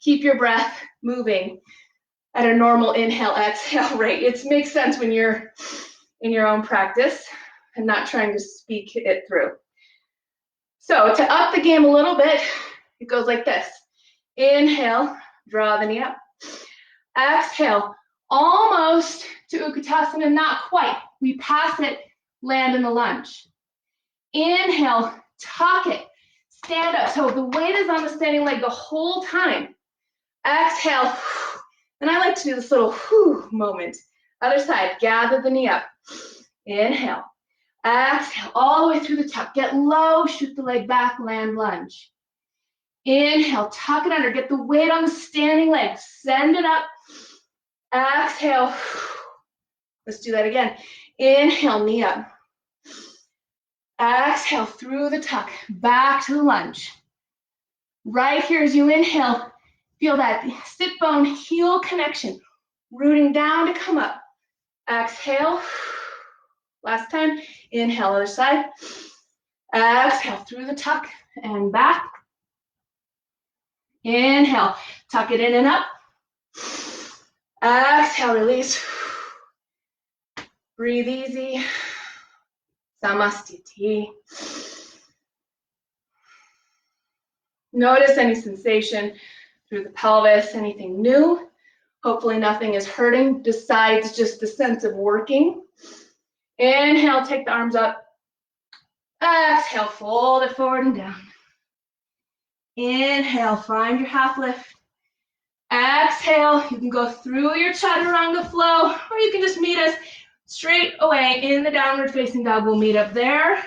Keep your breath moving at a normal inhale, exhale rate. It makes sense when you're in your own practice and not trying to speak it through. So to up the game a little bit, it goes like this. Inhale, draw the knee up. Exhale, almost to Utkatasana, not quite. We pass it, land in the lunge. Inhale, tuck it, stand up. So the weight is on the standing leg the whole time. Exhale, and I like to do this little whew moment. Other side, gather the knee up. Inhale, exhale, all the way through the tuck. Get low, shoot the leg back, land lunge. Inhale, tuck it under, get the weight on the standing leg, send it up. Exhale, let's do that again. Inhale, knee up. Exhale, through the tuck, back to the lunge. Right here as you inhale, feel that sit bone heel connection, rooting down to come up. Exhale, last time, inhale, other side. Exhale, through the tuck and back. Inhale, tuck it in and up. Exhale, release. Breathe easy. Samastiti. Notice any sensation through the pelvis, anything new. Hopefully nothing is hurting besides just the sense of working. Inhale, take the arms up. Exhale, fold it forward and down. Inhale, find your half lift. Exhale, you can go through your chaturanga flow, or you can just meet us straight away in the downward facing dog. We'll meet up there.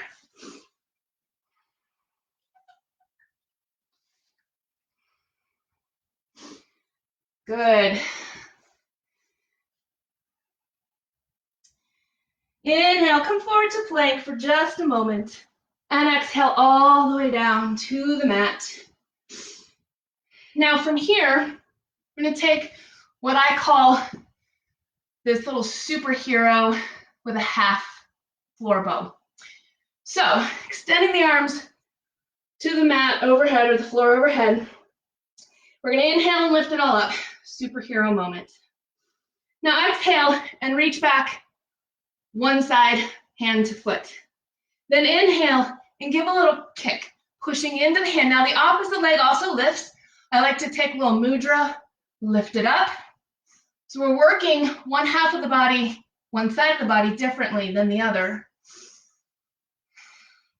Good. Inhale, come forward to plank for just a moment. And exhale all the way down to the mat. Now from here, we're going to take what I call this little superhero with a half floor bow. So extending the arms to the mat overhead or the floor overhead. We're going to inhale and lift it all up. Superhero moment. Now exhale and reach back one side, hand to foot. Then inhale and give a little kick, pushing into the hand. Now the opposite leg also lifts. I like to take a little mudra, lift it up. So we're working one half of the body, one side of the body differently than the other.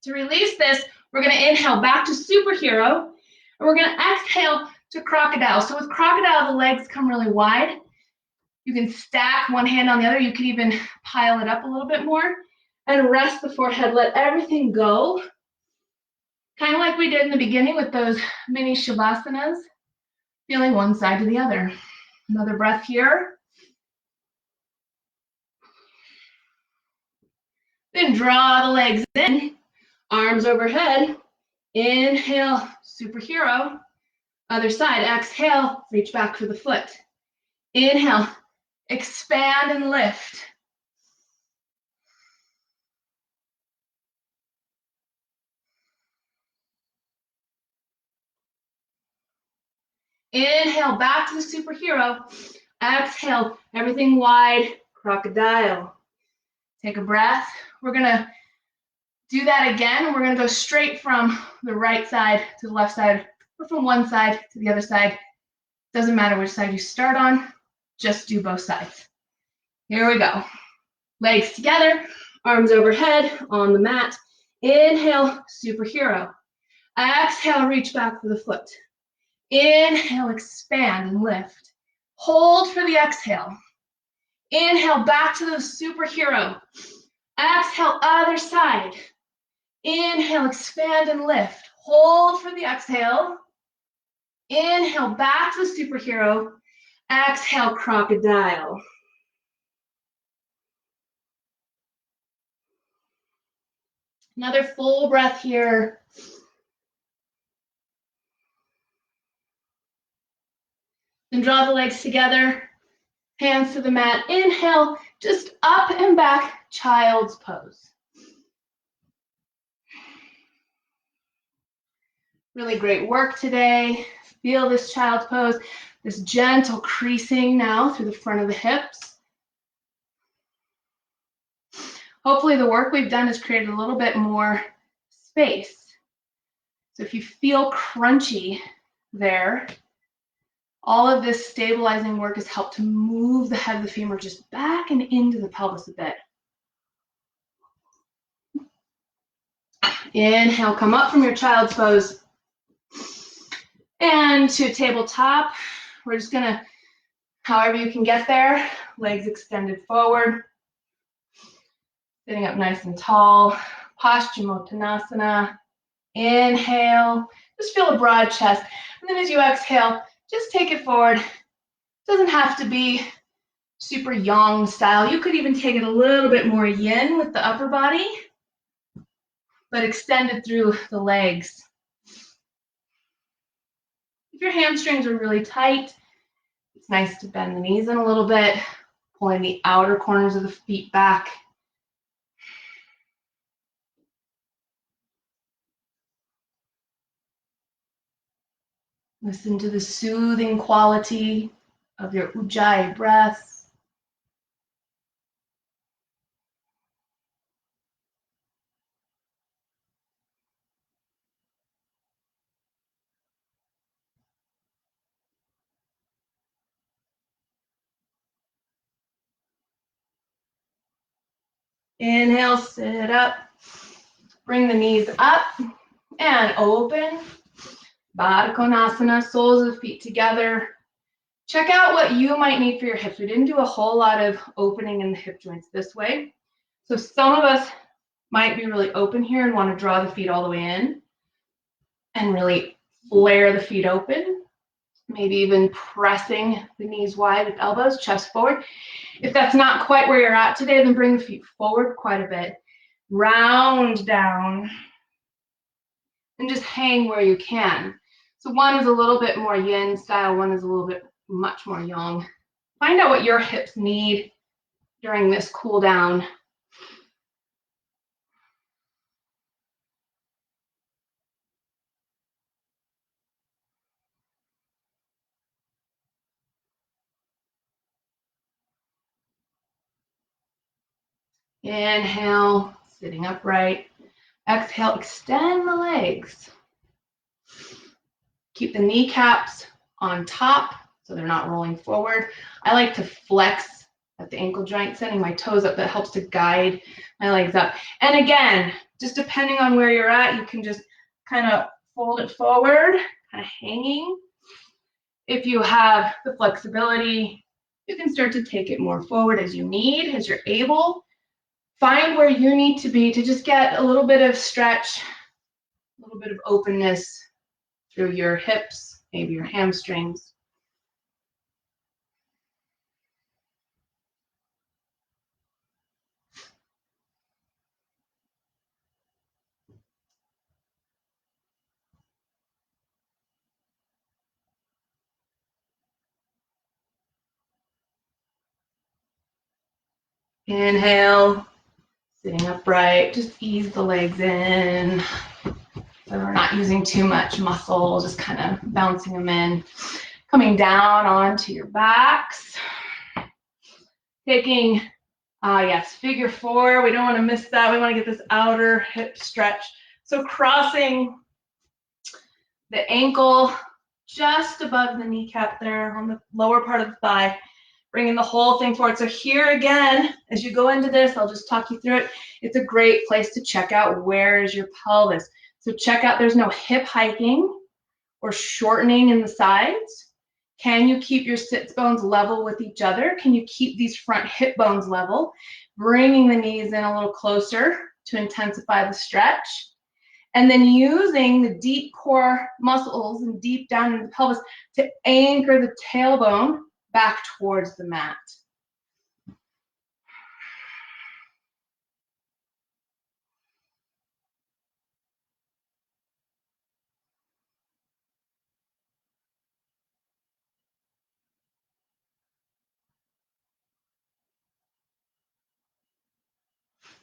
To release this, we're going to inhale back to superhero, and we're going to exhale to crocodile. So with crocodile, the legs come really wide. You can stack one hand on the other. You can even pile it up a little bit more and rest the forehead. Let everything go. Kind of like we did in the beginning with those mini shavasanas, feeling one side to the other. Another breath here. Then draw the legs in, arms overhead. Inhale, superhero. Other side, exhale, reach back for the foot. Inhale, expand and lift. Inhale, back to the superhero. Exhale, everything wide, crocodile. Take a breath. We're gonna do that again. We're gonna go straight from the right side to the left side, or from one side to the other side. Doesn't matter which side you start on, just do both sides. Here we go. Legs together, arms overhead on the mat. Inhale, superhero. Exhale, reach back for the foot. Inhale, expand and lift. Hold for the exhale. Inhale, back to the superhero. Exhale, other side. Inhale, expand and lift. Hold for the exhale. Inhale, back to the superhero. Exhale, crocodile. Another full breath here. Then draw the legs together, hands to the mat. Inhale, just up and back, child's pose. Really great work today. Feel this child's pose, this gentle creasing now through the front of the hips. Hopefully the work we've done has created a little bit more space. So if you feel crunchy there, all of this stabilizing work has helped to move the head of the femur just back and into the pelvis a bit. Inhale, come up from your child's pose. And to tabletop, we're just gonna, however you can get there, legs extended forward. Sitting up nice and tall, Paschimottanasana. Inhale, just feel a broad chest. And then as you exhale, just take it forward. Doesn't have to be super yang style. You could even take it a little bit more yin with the upper body, but extend it through the legs. If your hamstrings are really tight, it's nice to bend the knees in a little bit, pulling the outer corners of the feet back. Listen to the soothing quality of your Ujjayi breath. Inhale, sit up. Bring the knees up and open. Baddha Konasana, soles of the feet together. Check out what you might need for your hips. We didn't do a whole lot of opening in the hip joints this way. So some of us might be really open here and want to draw the feet all the way in and really flare the feet open. Maybe even pressing the knees wide with elbows, chest forward. If that's not quite where you're at today, then bring the feet forward quite a bit. Round down and just hang where you can. So one is a little bit more yin style, one is a little bit much more yang. Find out what your hips need during this cool down. Inhale, sitting upright. Exhale, extend the legs. Keep the kneecaps on top so they're not rolling forward. I like to flex at the ankle joint, sending my toes up. That helps to guide my legs up. And again, just depending on where you're at, you can just kind of fold it forward, kind of hanging. If you have the flexibility, you can start to take it more forward as you need, as you're able. Find where you need to be to just get a little bit of stretch, a little bit of openness through your hips, maybe your hamstrings. Inhale, sitting upright, just ease the legs in. So we're not using too much muscle, just kind of bouncing them in. Coming down onto your backs. Taking, yes, figure four. We don't want to miss that. We want to get this outer hip stretch. So crossing the ankle just above the kneecap there on the lower part of the thigh. Bringing the whole thing forward. So here again, as you go into this, I'll just talk you through it. It's a great place to check out where is your pelvis. So check out there's no hip hiking or shortening in the sides. Can you keep your sits bones level with each other? Can you keep these front hip bones level? Bringing the knees in a little closer to intensify the stretch. And then using the deep core muscles and deep down in the pelvis to anchor the tailbone back towards the mat.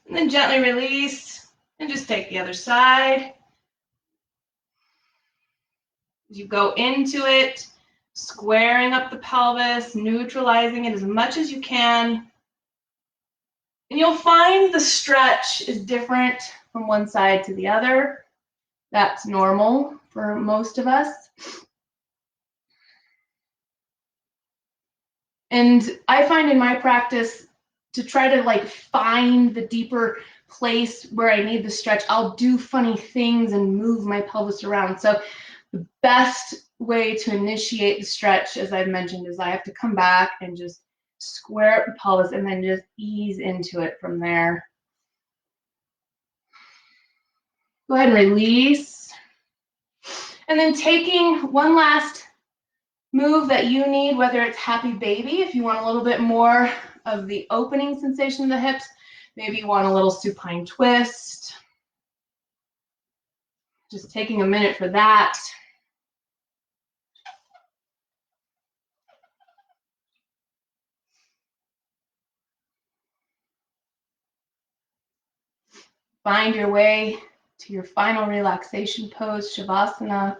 And then gently release and just take the other side. As you go into it, squaring up the pelvis, neutralizing it as much as you can. And you'll find the stretch is different from one side to the other. That's normal for most of us. And I find in my practice to try to like find the deeper place where I need the stretch, I'll do funny things and move my pelvis around. So the best way to initiate the stretch, as I've mentioned, is I have to come back and just square up the pelvis and then just ease into it from there. Go ahead and release. And then taking one last move that you need, whether it's happy baby, if you want a little bit more of the opening sensation of the hips, maybe you want a little supine twist. Just taking a minute for that. Find your way to your final relaxation pose, Shavasana.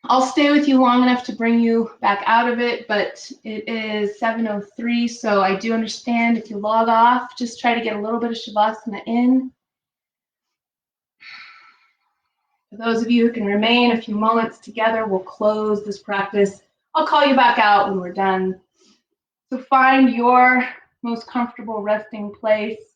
I'll stay with you long enough to bring you back out of it, but it is 7:03, so I do understand if you log off, just try to get a little bit of Shavasana in. For those of you who can remain a few moments together, we'll close this practice. I'll call you back out when we're done. So find your most comfortable resting place.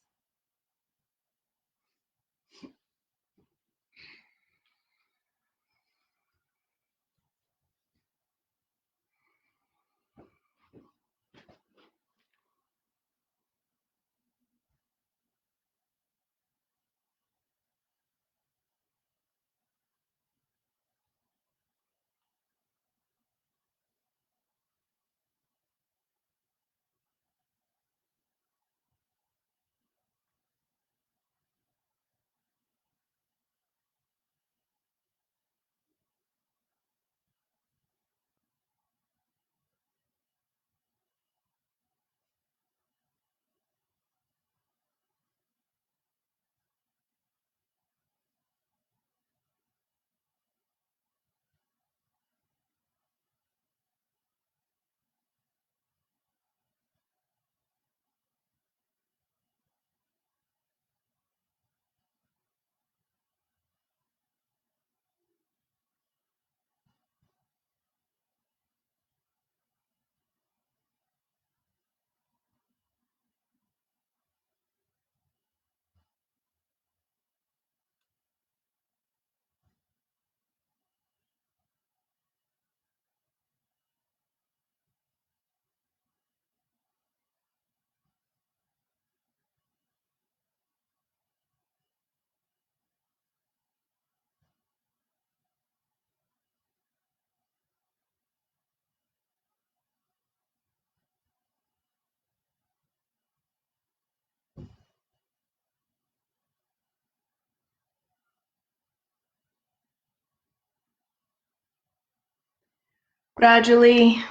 Gradually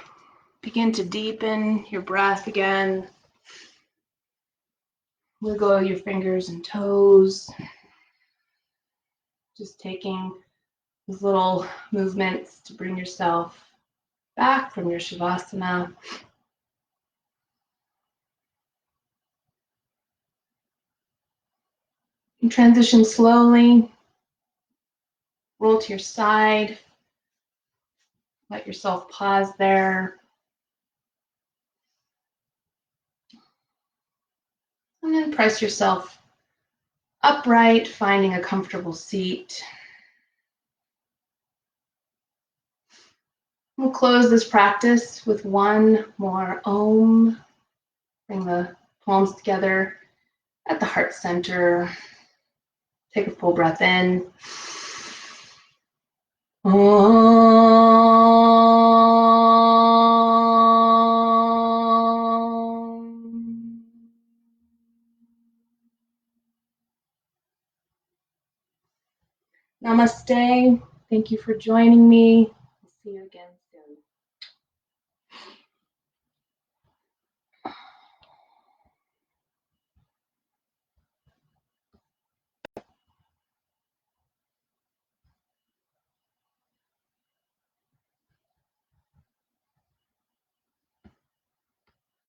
begin to deepen your breath again. Wiggle your fingers and toes. Just taking these little movements to bring yourself back from your Shavasana. And transition slowly. Roll to your side. Let yourself pause there. And then press yourself upright, finding a comfortable seat. We'll close this practice with one more Om. Bring the palms together at the heart center. Take a full breath in. Om. Namaste. Thank you for joining me. I'll see you again.